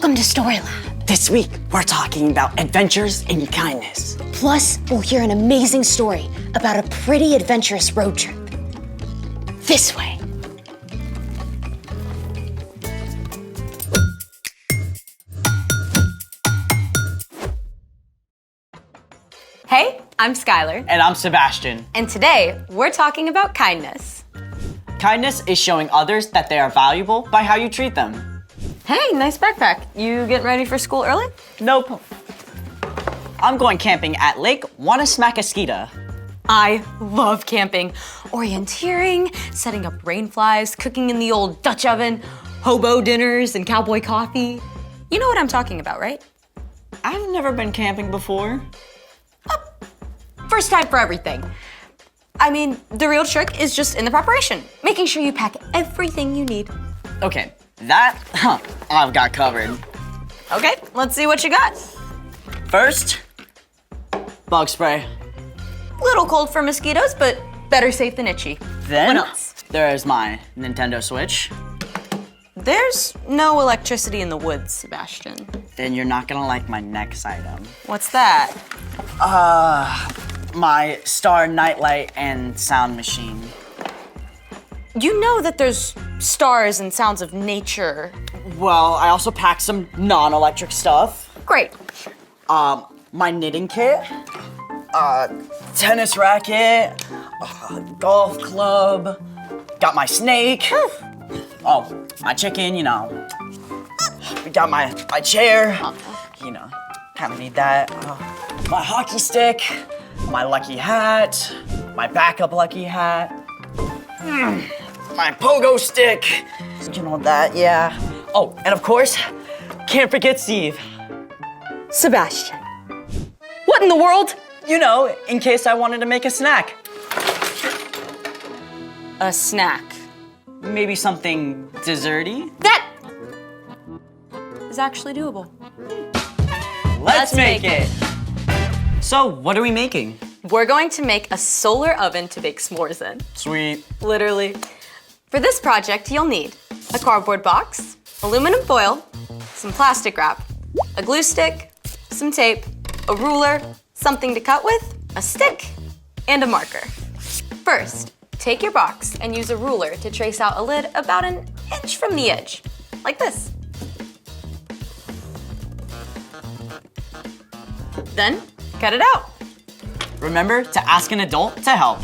Welcome to Story Lab. This week, we're talking about adventures in kindness. Plus, we'll hear an amazing story about a pretty adventurous road trip. This way. Hey, I'm Skylar. And I'm Sebastian. And today, we're talking about kindness. Kindness is showing others that they are valuable by how you treat them. Hey, nice backpack. You getting ready for school early? Nope. I'm going camping at Lake Wanasmacaskita. I love camping. Orienteering, setting up rain flies, cooking in the old Dutch oven, hobo dinners, and cowboy coffee. You know what I'm talking about, right? I've never been camping before. First time for everything. I mean, the real trick is just in the preparation, making sure you pack everything you need. Okay, that I've got covered. Okay, let's see what you got. First, bug spray. Little cold for mosquitoes, but better safe than itchy. Then, What else? there's my Nintendo Switch. There's no electricity in the woods, Sebastian. Then you're not gonna like my next item. What's that? My Star Nightlight and sound machine. You know that there's stars and sounds of nature. Well, I also packed some non-electric stuff. Great. My knitting kit, tennis racket, golf club, got my snake. Oh, my chicken, you know. We got my chair, you know, kind of need that. My hockey stick, my lucky hat, my backup lucky hat, my pogo stick, you know that, yeah. Oh, and of course, can't forget Steve. Sebastian. What in the world? You know, in case I wanted to make a snack. A snack. Maybe something desserty? That is actually doable. Let's make it! So, what are we making? We're going to make a solar oven to bake s'mores in. Sweet. Literally. For this project, you'll need a cardboard box, aluminum foil, some plastic wrap, a glue stick, some tape, a ruler, something to cut with, a stick, and a marker. First, take your box and use a ruler to trace out a lid about an inch from the edge, like this. Then, cut it out. Remember to ask an adult to help.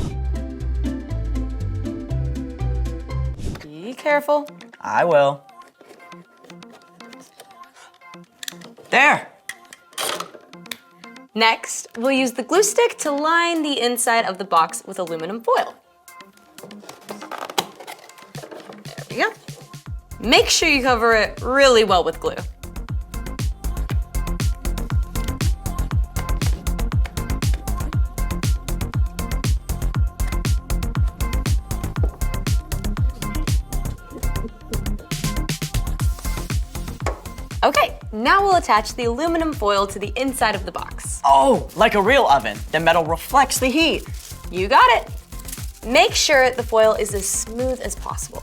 Be careful. I will. There! Next, we'll use the glue stick to line the inside of the box with aluminum foil. There we go. Make sure you cover it really well with glue. Okay, now we'll attach the aluminum foil to the inside of the box. Oh, like a real oven. The metal reflects the heat. You got it. Make sure the foil is as smooth as possible.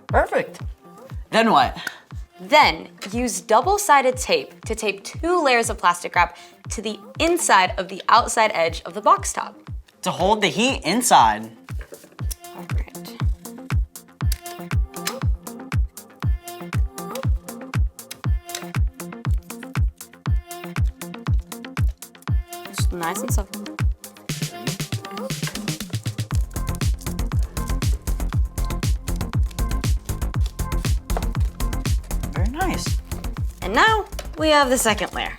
Perfect. Then what? Then use double-sided tape to tape 2 layers of plastic wrap to the inside of the outside edge of the box top. To hold the heat inside. All right. Just nice and soft. Very nice. And now we have the second layer.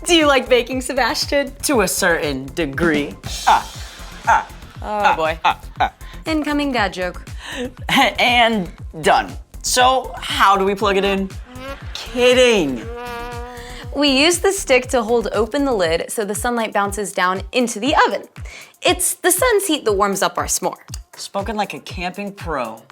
Do you like baking, Sebastian? To a certain degree. Oh boy. Incoming dad joke. And done. So, how do we plug it in? Kidding. We use the stick to hold open the lid so the sunlight bounces down into the oven. It's the sun's heat that warms up our s'more. Spoken like a camping pro.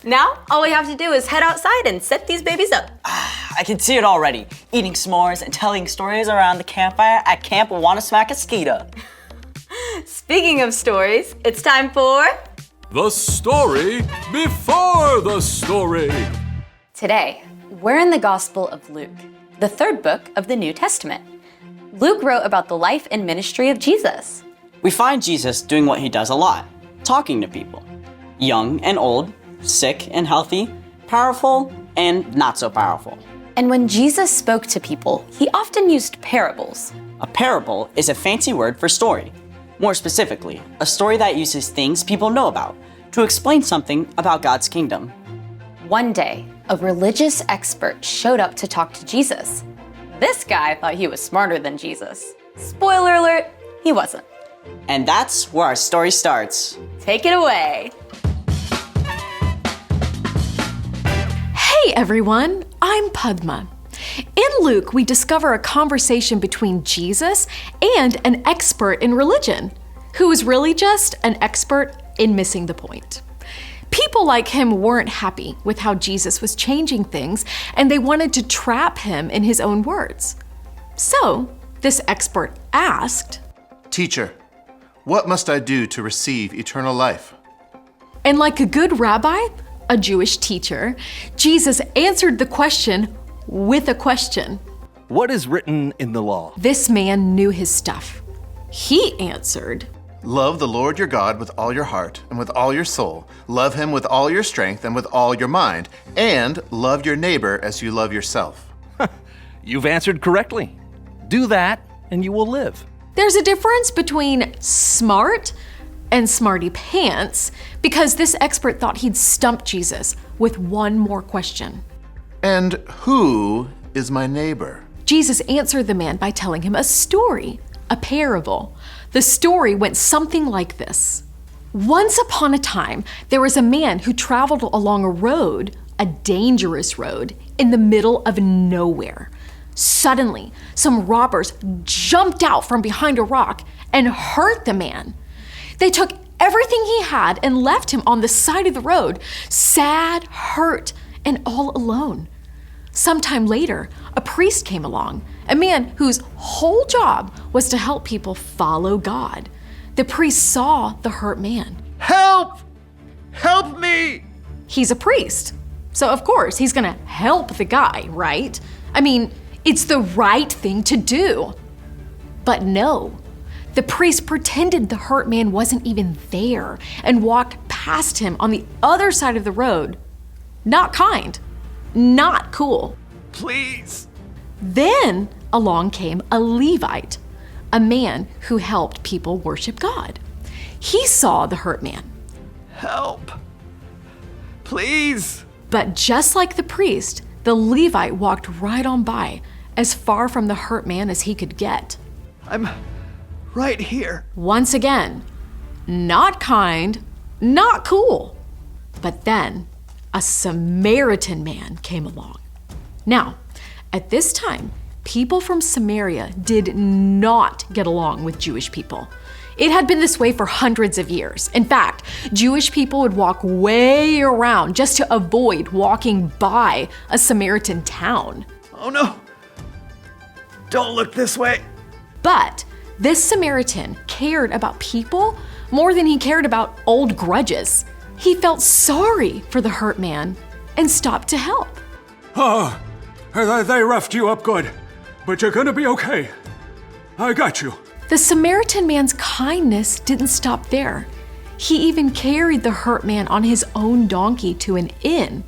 Now, all we have to do is head outside and set these babies up. I can see it already. Eating s'mores and telling stories around the campfire at Camp Wanna Smack a Skeeta. Speaking of stories, it's time for... The story before the story. Today, we're in the Gospel of Luke, the third book of the New Testament. Luke wrote about the life and ministry of Jesus. We find Jesus doing what he does a lot, talking to people. Young and old, sick and healthy, powerful and not so powerful. And when Jesus spoke to people, he often used parables. A parable is a fancy word for story. More specifically, a story that uses things people know about to explain something about God's kingdom. One day, a religious expert showed up to talk to Jesus. This guy thought he was smarter than Jesus. Spoiler alert, he wasn't. And that's where our story starts. Take it away. Hey everyone, I'm Padma. In Luke, we discover a conversation between Jesus and an expert in religion, who was really just an expert in missing the point. People like him weren't happy with how Jesus was changing things, and they wanted to trap him in his own words. So, this expert asked, "Teacher, what must I do to receive eternal life?" and like a good rabbi, a Jewish teacher, Jesus answered the question with a question. What is written in the law? This man knew his stuff. He answered, "Love the Lord your God with all your heart and with all your soul. Love him with all your strength and with all your mind. And love your neighbor as you love yourself." You've answered correctly. Do that and you will live. There's a difference between smart and smarty pants because this expert thought he'd stump Jesus with one more question. "And who is my neighbor?" Jesus answered the man by telling him a story, a parable. The story went something like this. Once upon a time, there was a man who traveled along a road, a dangerous road, in the middle of nowhere. Suddenly, some robbers jumped out from behind a rock and hurt the man. They took everything he had and left him on the side of the road, sad, hurt, and all alone. Sometime later, a priest came along, a man whose whole job was to help people follow God. The priest saw the hurt man. Help! Help me! He's a priest, so of course he's gonna help the guy, right? I mean, it's the right thing to do. But no, the priest pretended the hurt man wasn't even there and walked past him on the other side of the road. Not kind. Not cool. Please! Then along came a Levite, a man who helped people worship God. He saw the hurt man. Help! Please! But just like the priest, the Levite walked right on by, as far from the hurt man as he could get. I'm right here. Once again, not kind, not cool. But then a Samaritan man came along. Now, at this time, people from Samaria did not get along with Jewish people. It had been this way for hundreds of years. In fact, Jewish people would walk way around just to avoid walking by a Samaritan town. Oh no! Don't look this way. But this Samaritan cared about people more than he cared about old grudges. He felt sorry for the hurt man and stopped to help. Oh, they roughed you up good, but you're gonna be okay. I got you. The Samaritan man's kindness didn't stop there. He even carried the hurt man on his own donkey to an inn,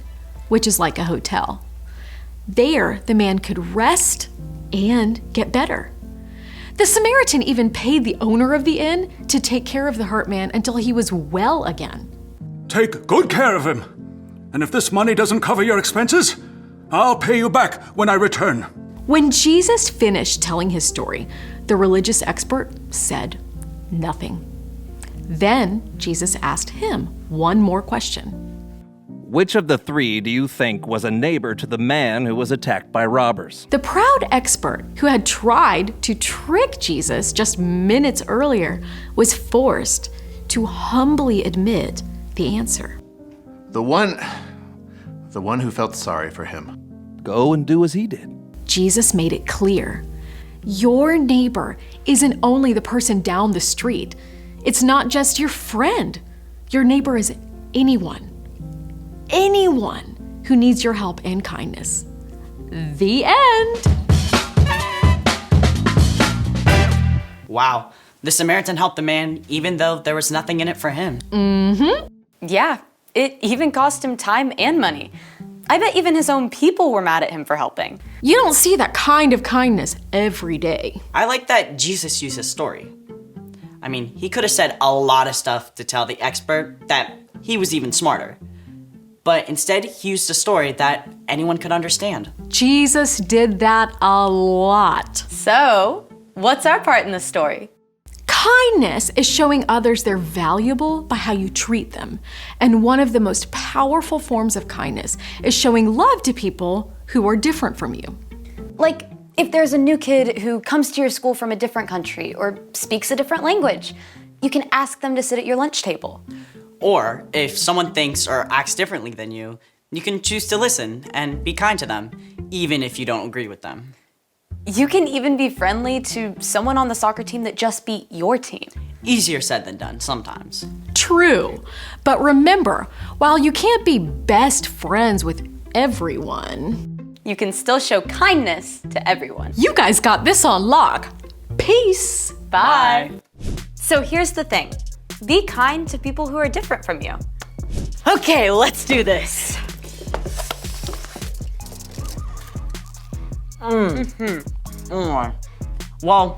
which is like a hotel. There, the man could rest and get better. The Samaritan even paid the owner of the inn to take care of the hurt man until he was well again. Take good care of him. And if this money doesn't cover your expenses, I'll pay you back when I return. When Jesus finished telling his story, the religious expert said nothing. Then Jesus asked him one more question. Which of the three do you think was a neighbor to the man who was attacked by robbers? The proud expert who had tried to trick Jesus just minutes earlier was forced to humbly admit the answer. The one the one who felt sorry for him. Go and do as he did. Jesus made it clear. Your neighbor isn't only the person down the street. It's not just your friend. Your neighbor is anyone who needs your help and kindness. The end. Wow, the Samaritan helped the man even though there was nothing in it for him. Yeah, it even cost him time and money. I bet even his own people were mad at him for helping. You don't see that kind of kindness every day. I like that Jesus used his story. I mean, he could have said a lot of stuff to tell the expert that he was even smarter. But instead, he used a story that anyone could understand. Jesus did that a lot. So, what's our part in the story? Kindness is showing others they're valuable by how you treat them. And one of the most powerful forms of kindness is showing love to people who are different from you. Like, if there's a new kid who comes to your school from a different country or speaks a different language, you can ask them to sit at your lunch table. Or if someone thinks or acts differently than you, you can choose to listen and be kind to them, even if you don't agree with them. You can even be friendly to someone on the soccer team that just beat your team. Easier said than done sometimes. True. But remember, while you can't be best friends with everyone, You can still show kindness to everyone. you guys got this on lock. Peace. Bye. So here's the thing. Be kind to people who are different from you. Okay, let's do this. Well,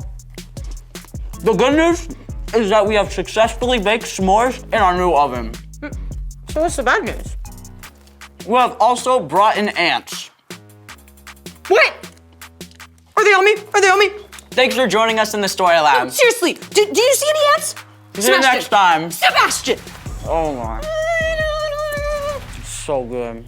the good news is that we have successfully baked s'mores in our new oven. So what's the bad news? We have also brought in ants. What? Are they on me? Are they on me? Thanks for joining us in the Story Lab. Seriously, do you see any ants? See you next time. Sebastian! Oh my. So good.